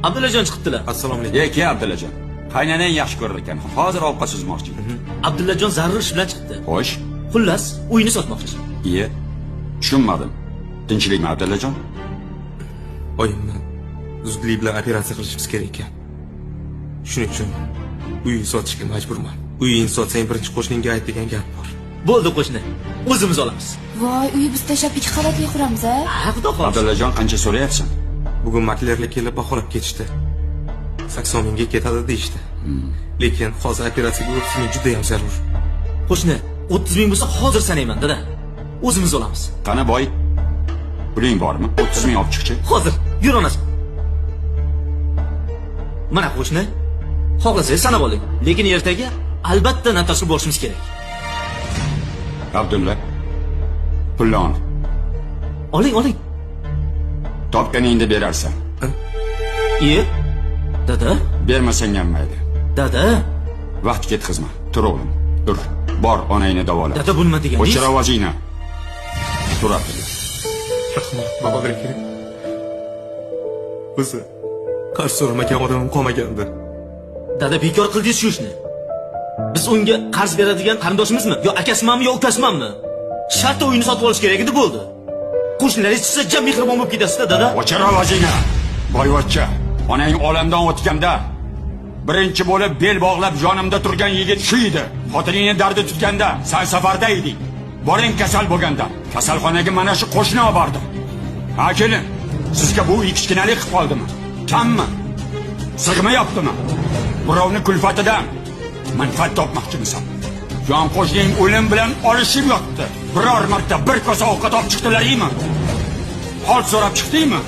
Abdullajon chiqibdilar. Assalomu alaykum. Ey, ke Abdullajon. Qaynanang yaxshi ko'rar ekan. Hozir ovqat suzmoqchi. Abdullajon zarur ish bilan chiqdi. Xo'sh. Xullas, uyini sotmoqchi. Iye. Tushunmadim. Tinchlikmi Abdullajon? Oyimni zudlik bilan operatsiya qilishimiz kerak ekan. Shuning uchun uyni sotishga majburman. Uyingni sotsang birinchi qo'shningga ayt degan gap bor. Bo'ldi qo'shni. O'zimiz olamiz. Voy, uyi biz tashlab 2 qavatli quramiz a? Ha, xudo xohlasa. Abdullajon qancha so'rayapsan? Bugun maklerlar kelib baholab ketishdi. 80 mingga ketadi deyishdi. Lekin hozir operatsiyaga 30 ming juda ham zarur. Qo'shni, 30 ming bo'lsa hozir sanayman, dada. O'zimiz olamiz. Qani boy? Puling bormi? 30 ming olib chiqchi. Hozir, yur onasi. Mana qo'shni, xohlasangiz sanab oling. Lekin ertaga albatta Natashga borishimiz kerak. Abdulla. Pulni ol. Oling. Topganingni berarsan. Iye. Dada, Bermasang ham mayli. dada. Vaqt ketkazma. Tur o'g'lim. Tur. Bor onangni davola. Dada, bu nima deganingiz? O'chir ovozingni. Tur Abdulla. Rahmat, babalar kerak. O'zi qarz so'ramagan odamim qolmagandi. Dada, bekor qildingiz shu ishni. Biz unga qarz beradigan qarindoshimizmi? Yo akasimanmi, yo ukasimanmi? Shartta uyini sotib olish kerak edi, bo'ldi. Qo'shnilaringiz chiqsa jam mehribon bo'lib ketasiz-da, dada. O'chir ovozingni. Boyvachcha, onang olamdan o'tganda birinchi bo'lib bel bog'lab yonimda turgan yigit shu edi. Xotiningni dardi tutganda sen safarda eding. Boring kasal bo'lganda, kasalxonaga mana shu qo'shni olib bordi. Ha kelin, sizga bu kichkinalik qilib qoldimi? Kammi? Sig'mayaptimi? Birovni kulfatidan manfaat topmoqchimisan? Jon qo'shning o'lim bilan olishib yotdi. Biror marta bir kosa ovqat olib chiqdilaringmi? Hol so'rab chiqdingmi?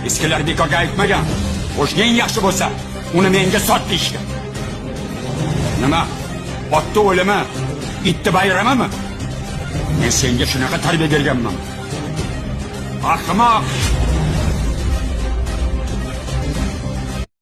Eskilar bekorga aytmagan. Qo'shning yaxshi bo'lsa, uni menga sot deyishdi. Nima? Otni o'limi, itni bayramimi? Men senga shunaqa tarbiya berganman. Ahmoq!